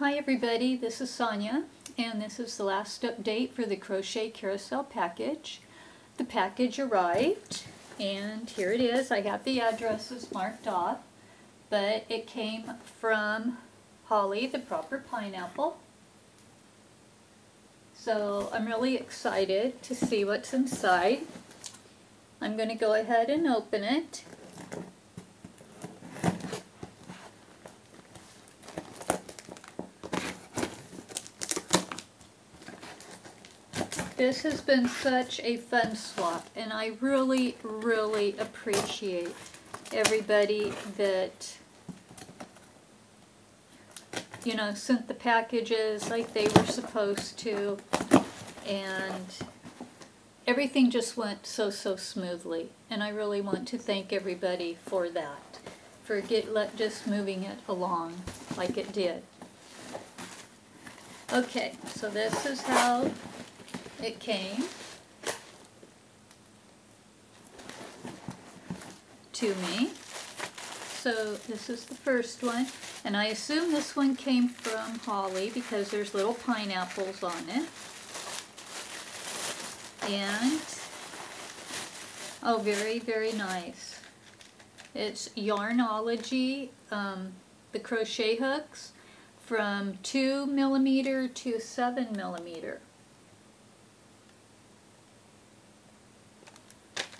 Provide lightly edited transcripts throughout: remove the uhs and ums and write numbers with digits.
Hi everybody, this is Sonia, and this is the last update for the Crochet Carousel package. The package arrived, and here it is. I have the addresses marked off, but it came from Holly, the proper pineapple. So I'm really excited to see what's inside. I'm going to go ahead and open it. This has been such a fun swap, and I really appreciate everybody that, you know, sent the packages like they were supposed to, and everything just went so smoothly, and I really want to thank everybody for that, for just moving it along like it did. Okay, so this is how it came to me. So this is the first one, and I assume this one came from Holly because there's little pineapples on it. And oh, very nice. It's Yarnology, the crochet hooks from 2mm to 7mm.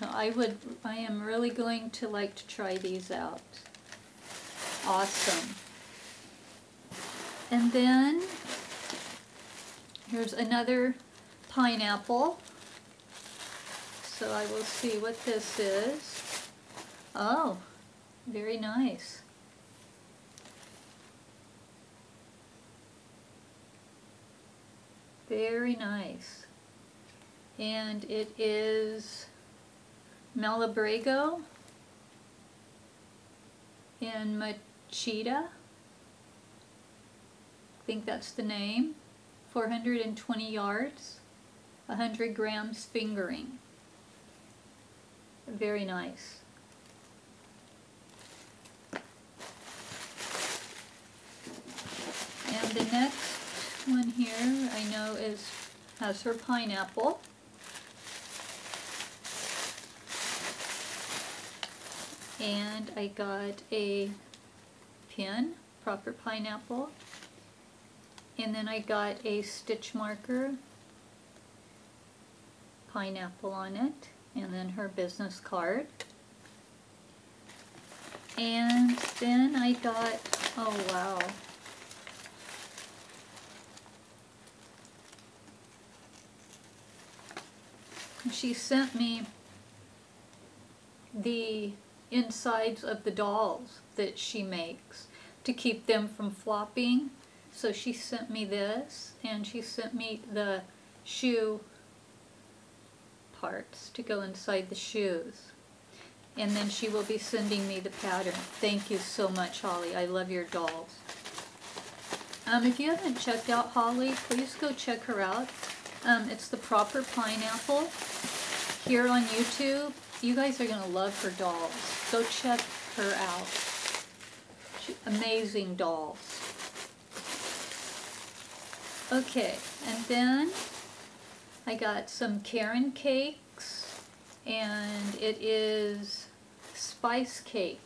I am really going to like to try these out. Awesome. And then here's another pineapple. So I will see what this is. Oh, very nice. Very nice. And it is Malabrigo in Machida. I think that's the name. 420 yards, 100 grams fingering. Very nice. And the next one here I know has her pineapple. And I got a pin, proper pineapple, and then I got a stitch marker, pineapple on it, and then her business card. And then I got, oh wow, she sent me the insides of the dolls that she makes to keep them from flopping. So she sent me this, and she sent me the shoe parts to go inside the shoes. And then she will be sending me the pattern. Thank you so much, Holly. I love your dolls. If you haven't checked out Holly, please go check her out. It's the proper pineapple here on YouTube. You guys are going to love her dolls. Go check her out. Amazing dolls. Okay, and then I got some Karen cakes, and it is spice cake.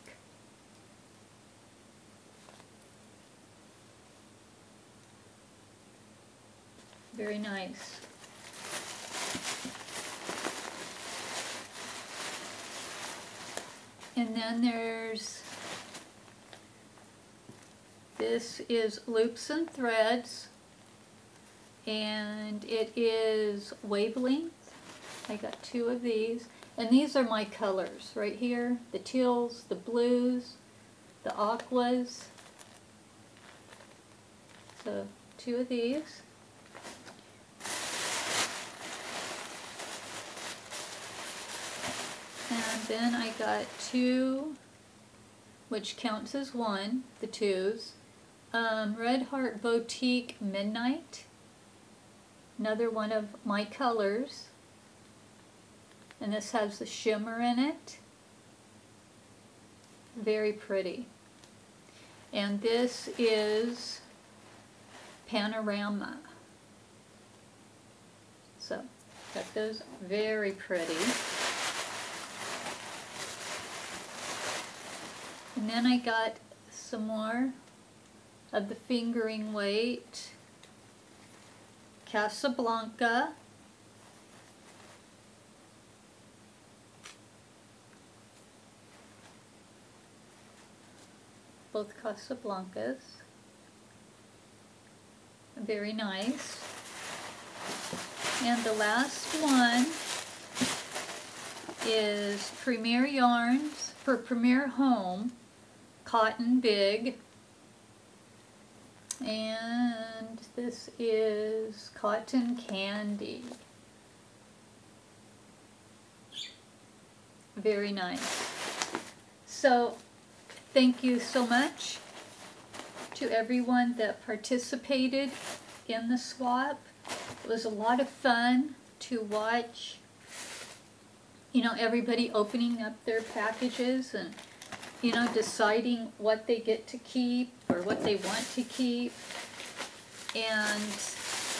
Very nice. And then this is Loops and Threads, and it is wavelength. I got 2 of these, and these are my colors right here, the teals, the blues, the aquas. So 2 of these. And then I got 2, which counts as 1, the 2s. Red Heart Boutique Midnight, another one of my colors, and this has the shimmer in it. Very pretty. And this is panorama. So, got those very pretty. And then I got some more of the fingering weight Casablanca. Both Casablancas. Very nice. And the last one is Premier Yarns for Premier Home Cotton Big. And this is Cotton Candy. Very nice. So, thank you so much to everyone that participated in the swap. It was a lot of fun to watch, you know, everybody opening up their packages and, you know, deciding what they get to keep or what they want to keep. And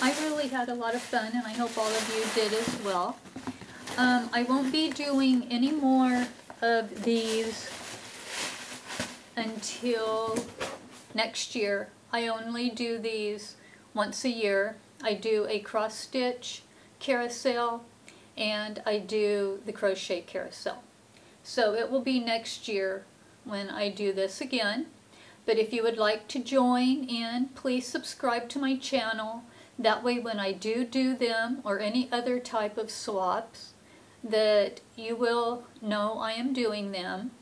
I really had a lot of fun, and I hope all of you did as well. I won't be doing any more of these until next year. I only do these once a year. I do a cross stitch carousel and I do the crochet carousel. So it will be next year when I do this again. But if you would like to join in, please subscribe to my channel. That way when I do them or any other type of swaps, that you will know I am doing them.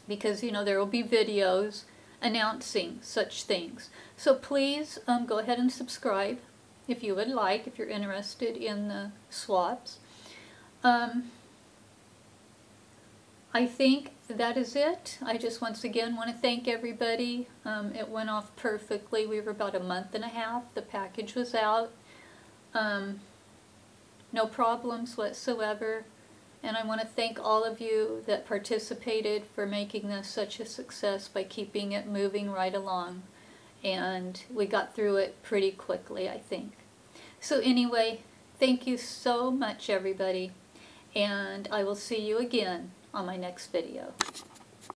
Because, you know, there will be videos announcing such things. So please go ahead and subscribe if you would like, if you're interested in the swaps. I think that is it. I just once again want to thank everybody. It went off perfectly. We were about a month and a half. The package was out. No problems whatsoever. And I want to thank all of you that participated for making this such a success by keeping it moving right along. And we got through it pretty quickly, I think. So anyway, thank you so much, everybody. And I will see you again on my next video.